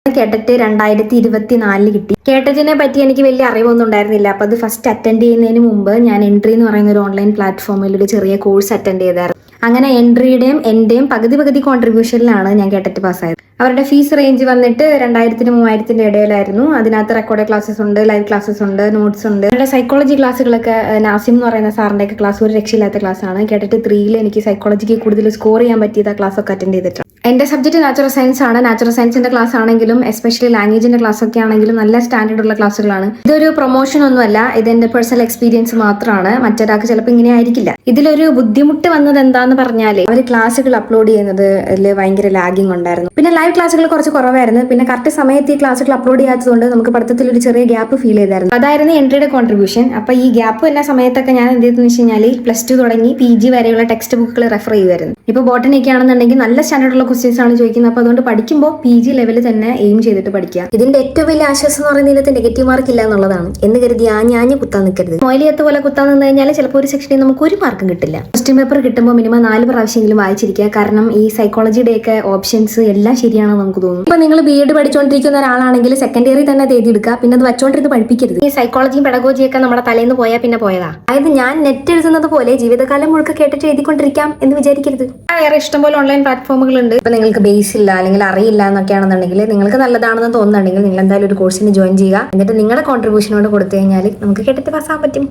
കേട്ടിട്ട് 2024 കിട്ടി. കേട്ടറ്റിനെ പറ്റി എനിക്ക് വലിയ അറിവൊന്നും ഉണ്ടായിരുന്നില്ല. അപ്പൊ അത് ഫസ്റ്റ് അറ്റൻഡ് ചെയ്യുന്നതിന് മുമ്പ് ഞാൻ എൻട്രി എന്ന് പറയുന്ന ഒരു ഓൺലൈൻ പ്ലാറ്റ്ഫോമിൽ ഒരു ചെറിയ കോഴ്സ് അറ്റൻഡ് ചെയ്തായിരുന്നു. അങ്ങനെ എൻട്രിയുടെയും എന്റെയും പകുതി കോൺട്രിബ്യൂഷനിലാണ് ഞാൻ കേട്ടിട്ട് പാസ്സായത്. അവരുടെ ഫീസ് റേഞ്ച് വന്നിട്ട് 2000-3000 ഇടയിലായിരുന്നു. അതിനകത്ത് റെക്കോർഡ് ക്ലാസ്സസ് ഉണ്ട്, ലൈവ് ക്ലാസ്സസ് ഉണ്ട്, നോട്ട്സ് ഉണ്ട്. അവരുടെ സൈക്കോളജി ക്ലാസ്സുകളൊക്കെ നാസിം എന്ന് പറയുന്ന സാറിന്റെ ഒക്കെ ക്ലാസ് ഒരു രക്ഷയില്ലാത്ത ക്ലാസ്സാണ്. കേട്ടിട്ട് 3 എനിക്ക് സൈക്കോളജിക്ക് കൂടുതൽ സ്കോർ ചെയ്യാൻ പറ്റിയത് ആ ക്ലാസ് ഒക്കെ അറ്റൻഡ് ചെയ്തിട്ടുണ്ട്. എന്റെ സബ്ജക്ട് നാച്ചുറൽ സയൻസ് ആണ്. നാച്ചുറൽ സയൻസിന്റെ ക്ലാസ് ആണെങ്കിലും എസ്പെഷ്യലി ലാംഗ്വേജിന്റെ ക്ലാസ് ഒക്കെ ആണെങ്കിലും നല്ല സ്റ്റാൻഡേർഡ് ഉള്ള ക്ലാസ്സുകളാണ്. ഇതൊരു പ്രൊമോഷൻ ഒന്നുമല്ല, ഇത് എന്റെ പേഴ്സണൽ എക്സ്പീരിയൻസ് മാത്രമാണ്. മറ്റൊരാൾക്ക് ചിലപ്പോൾ ഇങ്ങനെ ആയിരിക്കില്ല. ഇതിലൊരു ബുദ്ധിമുട്ട് വന്നത് എന്താന്ന് പറഞ്ഞാല് അവർ ക്ലാസ്സുകൾ അപ്ലോഡ് ചെയ്യുന്നത് ഭയങ്കര ലാഗിങ് ഉണ്ടായിരുന്നു. പിന്നെ ലൈവ് ക്ലാസ്സുകൾ കുറച്ച് കുറവായിരുന്നു. പിന്നെ കറക്റ്റ് സമയത്ത് ഈ ക്ലാസ്സുകൾ അപ്ലോഡ് ചെയ്യാത്തതുകൊണ്ട് നമുക്ക് പഠിത്തത്തിൽ ഒരു ചെറിയ ഗ്യാപ്പ് ഫീൽ ചെയ്തായിരുന്നു. അതായിരുന്നു എൻട്രിയുടെ കോൺട്രിബ്യൂഷൻ. അപ്പൊ ഈ ഗ്യാപ്പ് എന്ന സമയത്തൊക്കെ ഞാൻ എന്ത് ചെയ്തെന്ന് വെച്ച് കഴിഞ്ഞാൽ +2 തുടങ്ങി PG വരെയുള്ള ടെക്സ്റ്റ് ബുക്കുകൾ റെഫർ ചെയ്യുമായിരുന്നു. ഇപ്പൊ ബോട്ടണിക്ക് ആണെന്നുണ്ടെങ്കിൽ നല്ല സ്റ്റാൻഡേർഡുള്ള ക്വസ്റ്റ്യൻസ് ആണ് ചോദിക്കുന്നത്. അപ്പൊ അതുകൊണ്ട് പഠിക്കുമ്പോൾ PG ലെവലിൽ തന്നെ എയിം ചെയ്തിട്ട് പഠിക്കുക. ഇതിന്റെ ഏറ്റവും വലിയ ആശ്വാസം എന്ന് പറയുന്നത് ഇതിനകത്ത് നെഗറ്റീവ് മാർക്ക് ഇല്ല എന്നുള്ളതാണ്. എന്ന് കരുതി ഞാൻ കുത്താൻ നിൽക്കരുത്. മൊയിലിയത്ത് പോലെ കുത്താൻ നിന്ന് കഴിഞ്ഞാൽ ചിലപ്പോൾ ഒരു സെക്ഷനിൽ നമുക്ക് ഒരു മാർക്കും കിട്ടില്ല. ക്വസ്റ്റ്യൻ പേപ്പർ കിട്ടുമ്പോൾ മിനിമം 4 പ്രാവശ്യമെങ്കിലും വായിച്ചിരിക്കുക. കാരണം ഈ സൈക്കോളജിയുടെ ഒക്കെ ഓപ്ഷൻസ് എല്ലാം ശരിയാണെന്ന് നമുക്ക് തോന്നും. ഇപ്പൊ നിങ്ങൾ BEd പഠിച്ചുകൊണ്ടിരിക്കുന്ന ഒരാളാണെങ്കിൽ സെക്കൻഡ് ഇയറിൽ തന്നെ അത് എഴുതിയെടുക്കുക. പിന്നെ അത് വച്ചോണ്ടിരുന്ന് പഠിപ്പിക്കരുത്. ഈ സൈക്കോളജിയും പെഡഗോജിയും ഒക്കെ നമ്മുടെ തലേന്ന് പോയാൽ പിന്നെ പോയതാ. അതായത് ഞാൻ നെറ്റ് എഴുതുന്നത് പോലെ ജീവിതകാലം മുഴുക്ക കേട്ടിട്ട് എഴുതിക്കൊണ്ടിരിക്കാം എന്ന് വിചാരിക്കരുത്. വേറെ ഇഷ്ടംപോലെ ഓൺലൈൻ പ്ലാറ്റ്ഫോമുകളുണ്ട്. ഇപ്പൊ നിങ്ങൾക്ക് ബേസ് ഇല്ല അല്ലെങ്കിൽ അറിയില്ല എന്നൊക്കെയാണെന്നുണ്ടെങ്കിൽ നിങ്ങൾക്ക് നല്ലതാണെന്ന് തോന്നുന്നുണ്ടെങ്കിൽ നിങ്ങൾ എന്തായാലും ഒരു കോഴ്സിന് ജോയിൻ ചെയ്യുക. എന്നിട്ട് നിങ്ങളുടെ കോൺട്രിബ്യൂഷനോട് കൊടുത്തു കഴിഞ്ഞാൽ നമുക്ക് കേട്ടിട്ട് പാസ്സാൻ പറ്റും.